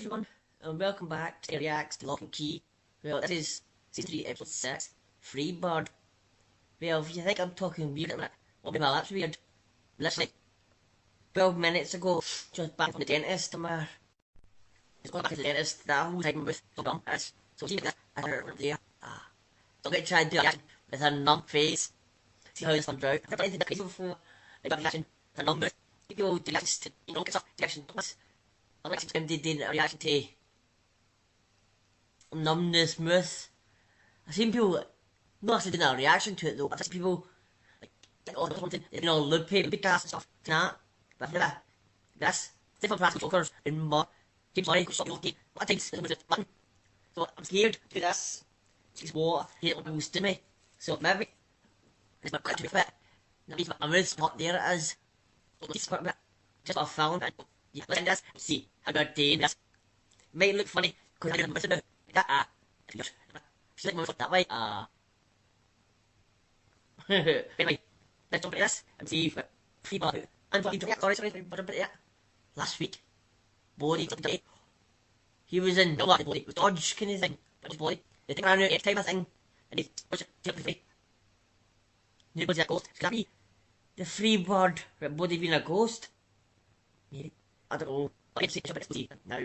everyone, and welcome back to Reacts to Lock and Key. Well, this is Season 3, Episode 6, Freebird. Well, if you think I'm talking weird at the minute, well, that's weird. Literally, 12 minutes ago, just back from the dentist, and just going back to the dentist, that whole time with so dumb is. So see this, I heard it there. So I'm going to try and do that with a numb face. See how this comes out. I've never done anything crazy before. Like a reaction, a numb mouth. People do reactions to, get stuff, reaction. I like to do a reaction to numbness myth. I've seen people not actually doing a reaction to it though. I've seen people like something, loopy cast and stuff like that. But I've never this different practical jokers in my keep sorry, stop your game. What times is it button? So I'm scared to do this. It's what I hate when people to me. So maybe it's my quick to be fit. Maybe my mood's not there it is. So let's quite a bit. Just what I found and yeah, listen to this and see how good day this. Might look funny because I didn't listen to that. She's like moving that way. Anyway, let's jump into this and see if Freebird and fucking sorry, but jump into that. Last week, Body today. He was in no Body, it was Dodge kind of thing. But his body, they think around here every time I thing, and he push it to the nobody's a ghost. Could that be the Freebird with Body being a ghost? Maybe. I don't know. I can see it now.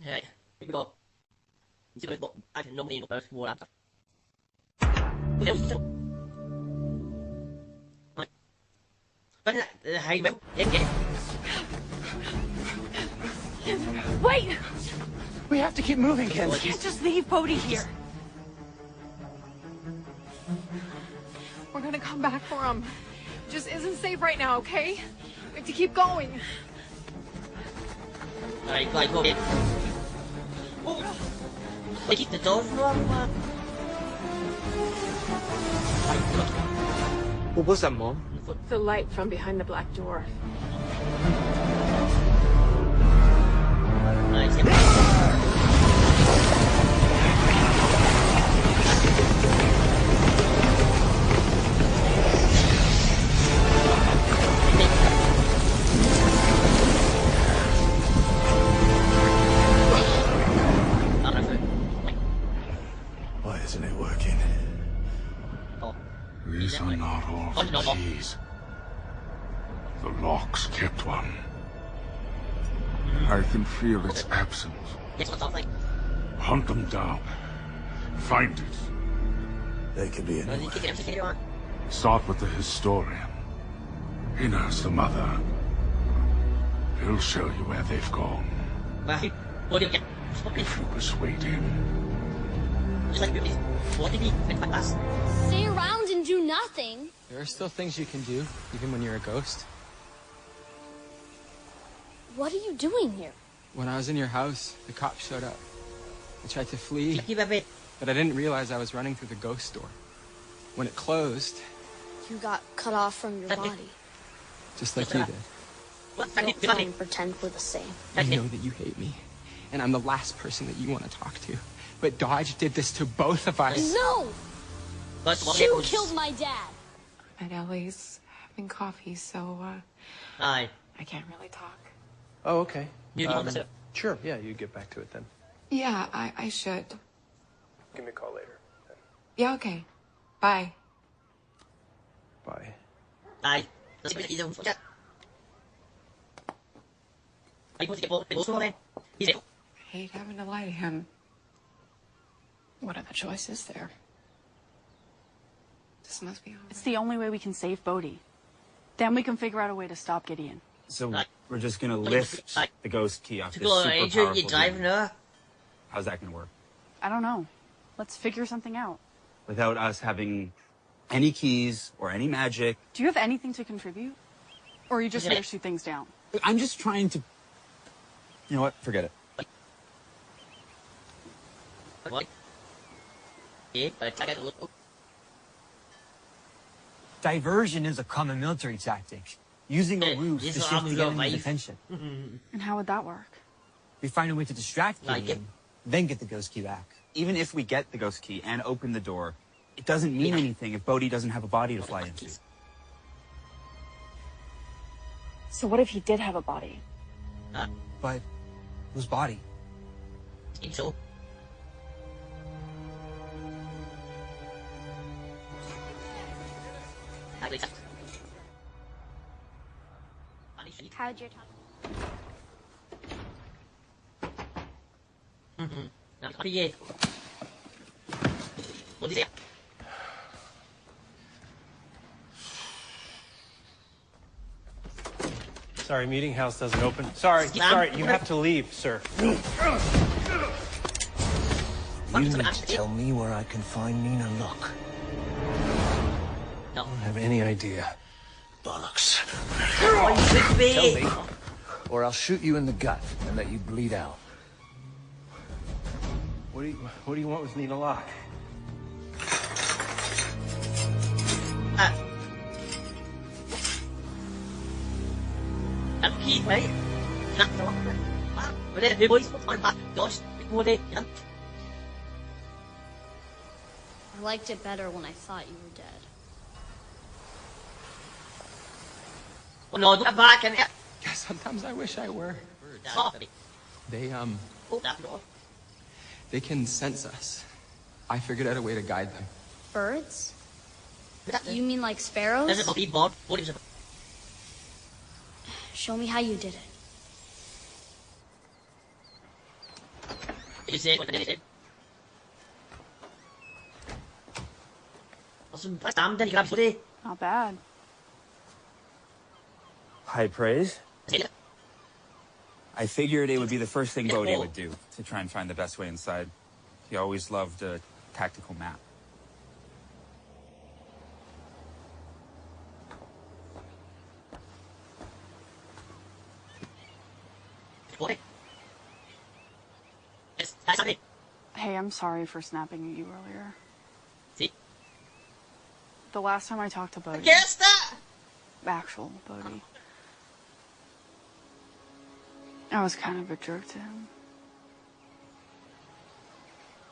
Hey, here we go. You see what I can normally know first war after. Wait! We have to keep moving, Ken. We can't just leave Bodhi here. We're gonna come back for him. It just isn't safe right now, okay? We have to keep going. Alright, go in. Oh! They keep the doors wrong, man. What was that, Mom? The light from behind the black door. Nice. Why isn't it working? These are not all the keys. The Locke's kept one. I can feel its absence. Hunt them down. Find it. They could be anywhere. Start with the historian. He knows the mother. He'll show you where they've gone. If you persuade him. Stay around and do nothing. There are still things you can do, even when you're a ghost. What are you doing here? When I was in your house, the cops showed up. I tried to flee, but I didn't realize I was running through the ghost door. When it closed... You got cut off from your body. Just like you did. Don't try and pretend we're the same. I know that you hate me, and I'm the last person that you want to talk to. But Dodge did this to both of us. No! You killed my dad. And Ellie's having coffee, so, Aye. I can't really talk. Oh, okay. You Sure, yeah, you get back to it then. Yeah, I should. Give me a call later. Yeah, okay. Bye. Bye. Aye. Let's see what you do. I hate having to lie to him. What other choice is there? This must be all It's the only way we can save Bodhi. Then we can figure out a way to stop Gideon. So we're just gonna lift the ghost key off this super powerful demon. How's that gonna work? I don't know. Let's figure something out. Without us having any keys or any magic. Do you have anything to contribute? Or are you just here to shoot things down? I'm just trying to... You know what? Forget it. What? Diversion is a common military tactic. Using a ruse to shift the enemy's attention. And how would that work? We find a way to distract Gideon, then get the ghost key back. Even if we get the ghost key and open the door, it doesn't mean anything if Bodhi doesn't have a body to fly into. So what if he did have a body? But whose body? So. How'd your talk? Sorry, meeting house doesn't open. Sorry, you have to leave, sir. You need to tell me where I can find Nina Locke. I don't have any idea. Bollocks. Tell me, or I'll shoot you in the gut and let you bleed out. What do you want with Nina Locke? I liked it better when I thought you were dead. Oh, no, I'm back in here. Yeah, sometimes I wish I were. They can sense us. I figured out a way to guide them. Birds? You mean like sparrows? Show me how you did it. Not bad. High praise? I figured it would be the first thing Bodhi would do, to try and find the best way inside. He always loved a tactical map. Hey, I'm sorry for snapping at you earlier. See? The last time I talked to Bodhi. Guess that! Actual Bodhi. I was kind of a jerk to him.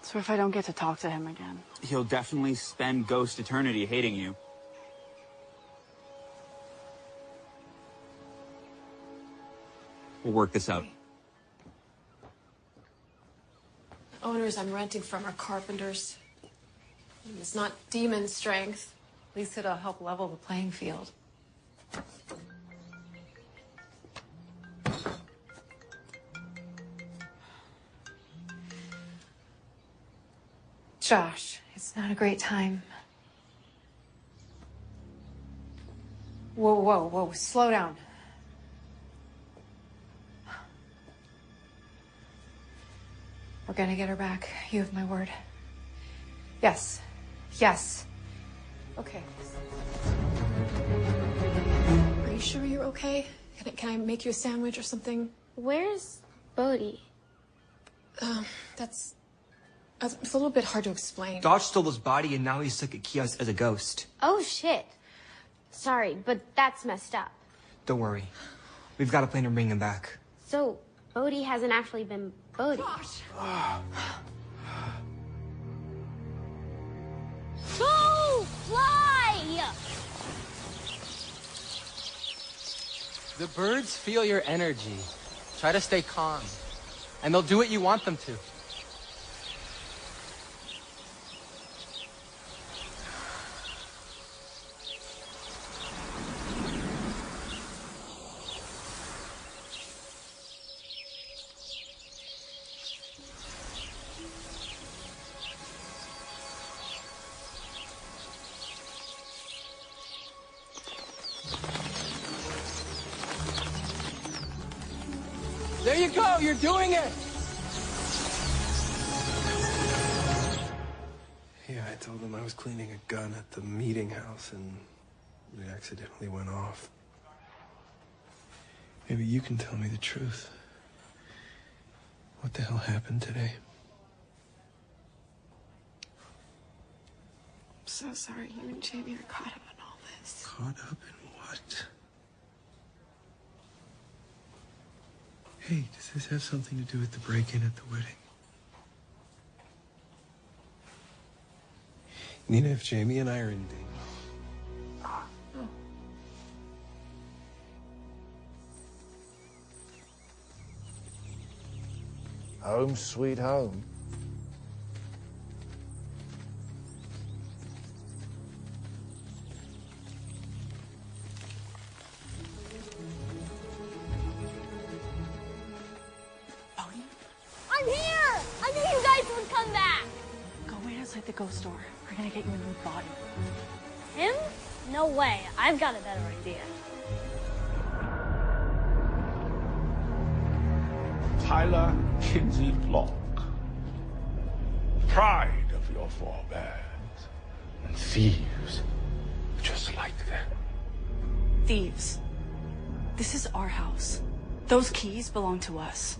So if I don't get to talk to him again... He'll definitely spend Ghost Eternity hating you. We'll work this out. Owners I'm renting from are carpenters. It's not demon strength. At least it'll help level the playing field. Josh, it's not a great time. Whoa, whoa, whoa, slow down. We're gonna get her back. You have my word. Yes. Yes. Okay. Are you sure you're okay? Can I make you a sandwich or something? Where's Bodhi? It's a little bit hard to explain. Dodge stole his body and now he's stuck at kiosk as a ghost. Oh, shit. Sorry, but that's messed up. Don't worry. We've got a plan to bring him back. So, Bodhi hasn't actually been Bodhi. Go! Fly! The birds feel your energy. Try to stay calm. And they'll do what you want them to. There you go, you're doing it! Yeah, I told him I was cleaning a gun at the meeting house and it accidentally went off. Maybe you can tell me the truth. What the hell happened today? I'm so sorry you and Jamie are caught up in all this. Caught up in what? Hey, does this have something to do with the break-in at the wedding? Nina, if Jamie and I are in danger. Home sweet home. I'm here! I knew you guys would come back! Go wait outside the ghost store. We're gonna get you a new body. Him? No way. I've got a better idea. Tyler Kinsey Locke, pride of your forebears, and thieves just like them. Thieves. This is our house. Those keys belong to us.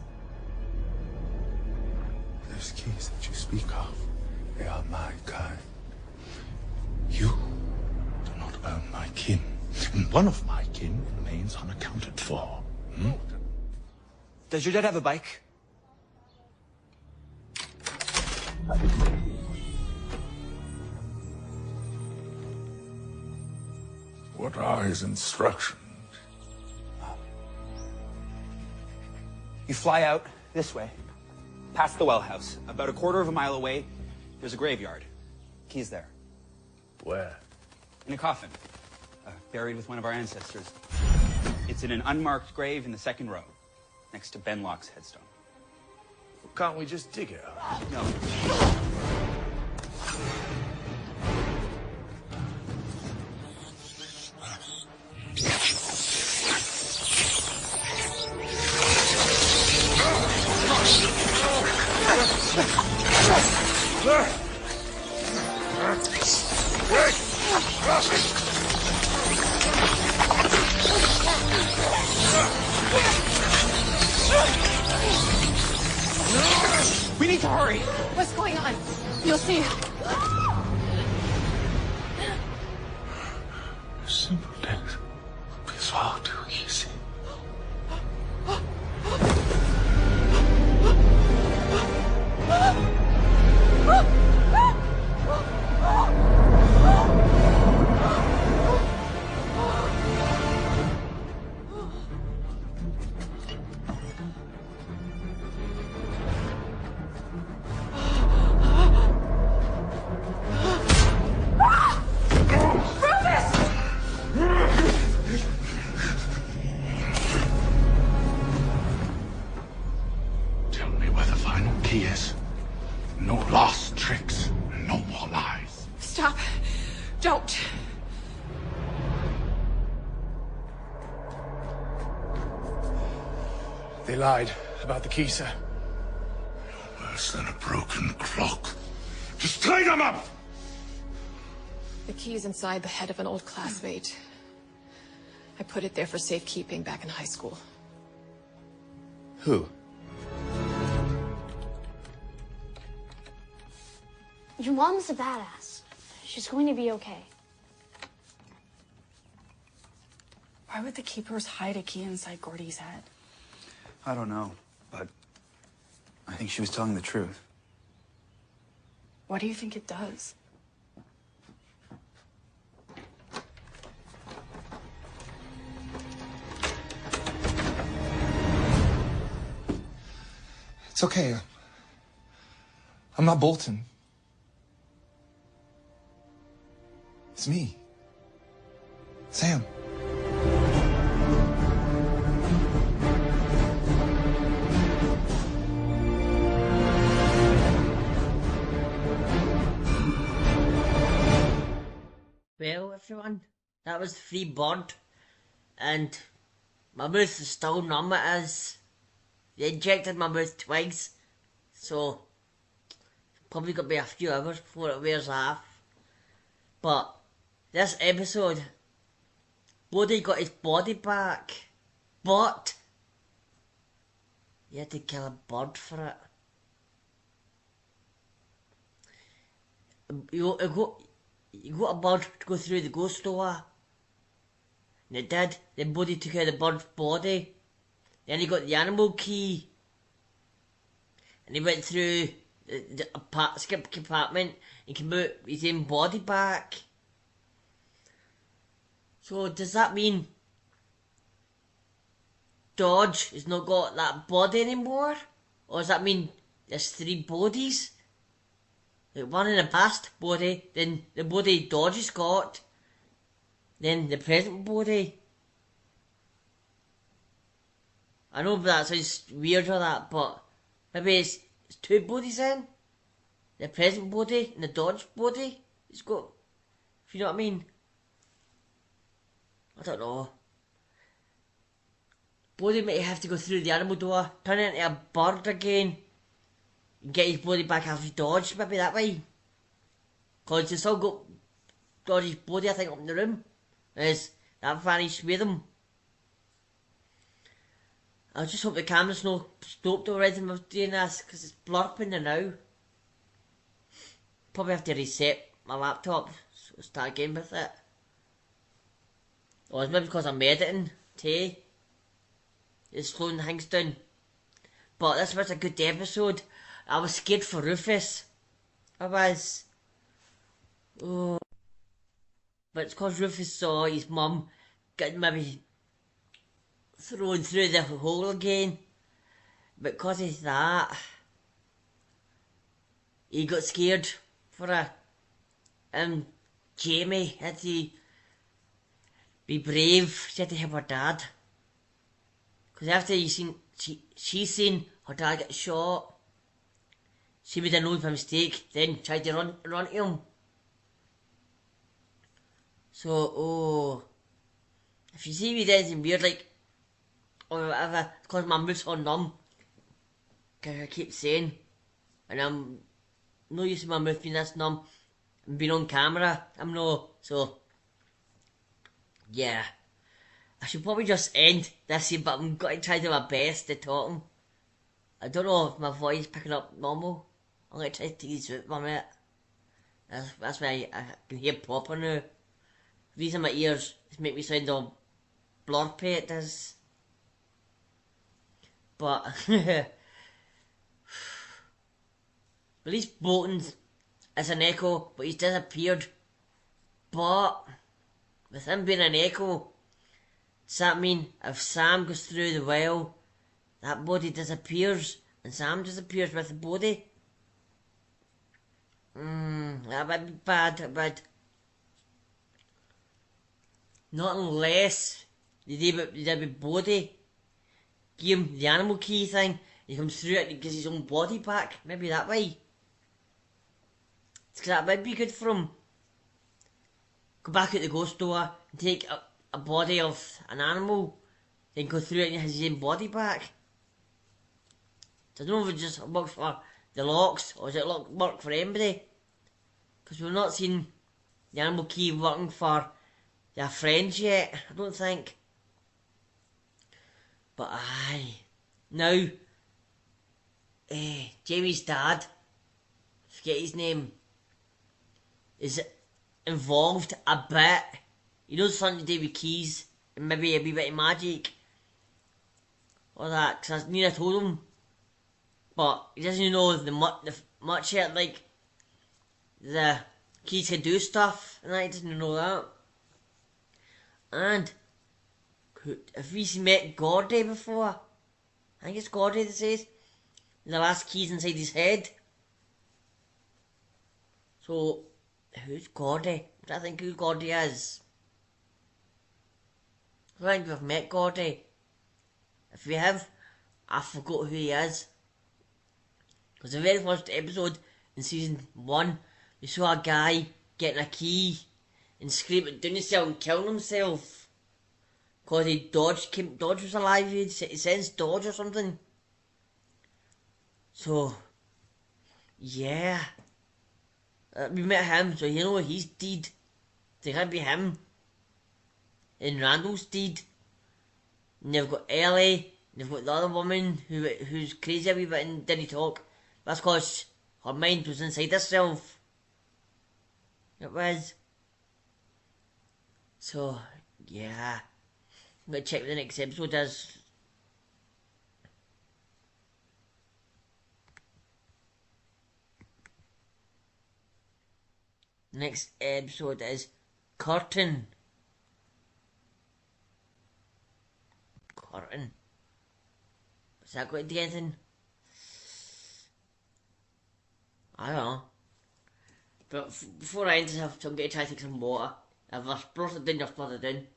Those keys that you speak of, they are my kind. You do not own my kin, and one of my kin remains unaccounted for. Does your dad have a bike? What are his instructions? You fly out this way, past the well house. About a quarter of a mile away, there's a graveyard. Key's there. Where? In a coffin, buried with one of our ancestors. It's in an unmarked grave in the second row, next to Ben Locke's headstone. Can't we just dig it up? No. We need to hurry. What's going on? You'll see. Simple things be solved too easy. Tell me where the final key is. No lost tricks, no more lies. Stop. Don't. They lied about the key, sir. Worse than a broken clock. Just tie them up! The key's inside the head of an old classmate. I put it there for safekeeping back in high school. Who? Your mom's a badass. She's going to be okay. Are Why would the keepers hide a key inside Gordy's head? I don't know, but I think she was telling the truth. What do you think it does? It's okay. I'm not Bolton. It's me. Sam. Well, everyone, that was Free Bird, and my mouth is still numb as they injected my mouth twice, so probably got to be a few hours before it wears off. But this episode, Bodhi got his body back, but he had to kill a bird for it. You got a bird to go through the ghost door, and it did. Then Bodhi took out the bird's body. Then he got the animal key, and he went through the skip compartment and came out with his own body back. So does that mean Dodge has not got that body anymore? Or does that mean there's three bodies? Like one in the past body, then the body Dodge has got, then the present body. I know that sounds weird or that, but maybe it's two bodies then? The present body and the Dodge body? It's got, if you know what I mean? I don't know. Bodhi might have to go through the animal door, turn into a bird again, and get his body back after Dodge, maybe that way. Cause you still got Dodge's body, I think, up in the room. As that vanished with him. I just hope the camera's not stopped already when I was doing this, because it's blurping there now. Probably have to reset my laptop, so start again with it. Or it's maybe because I'm editing too. It's slowing things down. But this was a good episode. I was scared for Rufus. I was. Oh. But it's because Rufus saw his mum getting maybe thrown through the hole again. But because of that, he got scared for her. Jamie had to be brave. She had to help her dad. Because after she seen her dad get shot, she made a noise by mistake, then tried to run to him. So, if you see me doing anything weird, like, or whatever, it's because my mouth's on numb. Cause I keep saying, and I'm not used to my mouth being this numb, and being on camera, I'm no, so, yeah. I should probably just end this here, but I'm going to try to do my best to talk. I don't know if my voice is picking up normal. I'm going to try to take this out for a minute. That's why I can hear proper now. These are my ears. It's make me sound all blurpy, it does. But, at least Bolton is an echo, but he's disappeared. But, with him being an echo, does that mean if Sam goes through the well, that body disappears, and Sam disappears with the body? That would be bad, but not unless they did with body. Give him the animal key thing, he comes through it and gets his own body back. Maybe that way. Because that might be good for him. Go back at the ghost door and take a body of an animal, then go through it and has his own body back. So I don't know if it just works for the Locks, or does it work for anybody? Because we've not seen the animal key working for their friends yet, I don't think. But aye. Now, Jamie's dad, forget his name, is involved a bit. He knows something to do with keys and maybe a wee bit of magic or that, because Nina told him, but he doesn't know the much yet, like the keys can do stuff, and he doesn't know that. And have we met Gordy before? I think it's Gordy that says the last key's inside his head. So who's Gordy? I think who Gordy is. I think we've met Gordy. If we have, I forgot who he is. Because the very first episode in season 1, we saw a guy getting a key and scraping down himself and killing himself. Because Dodge was alive, he sensed Dodge or something. So, yeah. We met him, so you know he's dead. So it can't be him. And Randall's dead. And they've got Ellie, and they've got the other woman who's crazy a wee bit and didn't talk. That's because her mind was inside herself. It was. So, yeah. I'm going to check what the next episode is. The next episode is Curtain. Curtain. Is that going to do anything? I don't know. But before I end this, I'm going to try to take some water. If I splurt it in, I'll splurt it in.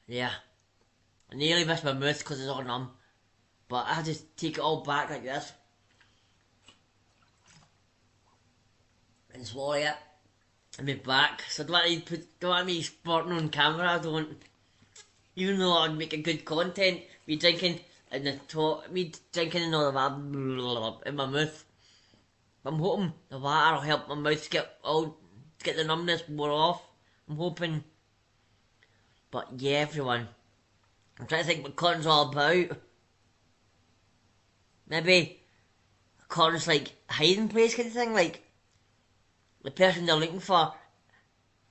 Yeah. I nearly missed my mouth because it's all numb. But I had to take it all back like this. And swallow it. And be back. So don't let me sporting on camera, I don't. Even though I'd make a good content, me drinking and me drinking and all that in my mouth. I'm hoping the water will help my mouth get the numbness more off. I'm hoping. But yeah, everyone. I'm trying to think what Cotton's all about. Maybe Cotton's like a hiding place kind of thing, like the person they're looking for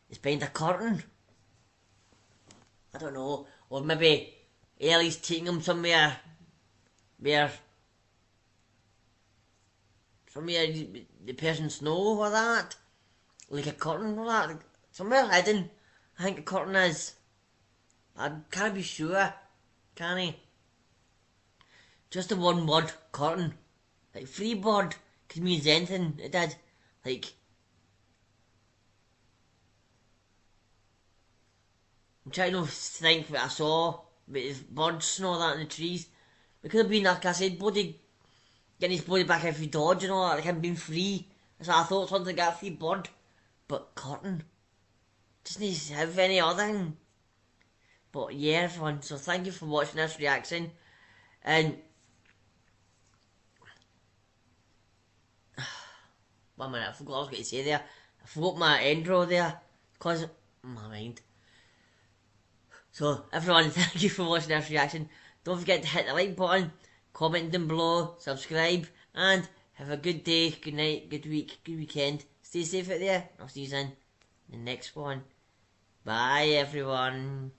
is behind a curtain. I don't know. Or maybe Ellie's taking him somewhere where the persons know or that. Like a curtain or that. Somewhere hidden, I think a curtain is. I can't be sure, can I? Just the one word, curtain. Like free bird could mean anything, it did. Like, I'm trying to think what I saw with birds and all that in the trees. It could have been, like I said, body getting his body back every dodge and all that, like him being free. So I thought something like a free bird. But curtain. Doesn't have any other thing. But yeah, everyone, so thank you for watching this reaction. And 1 minute, I forgot what I was going to say there. I forgot my end row there. Because my mind. So everyone, thank you for watching this reaction. Don't forget to hit the like button, comment down below, subscribe, and have a good day, good night, good week, good weekend. Stay safe out there. I'll see you in the next one. Bye everyone.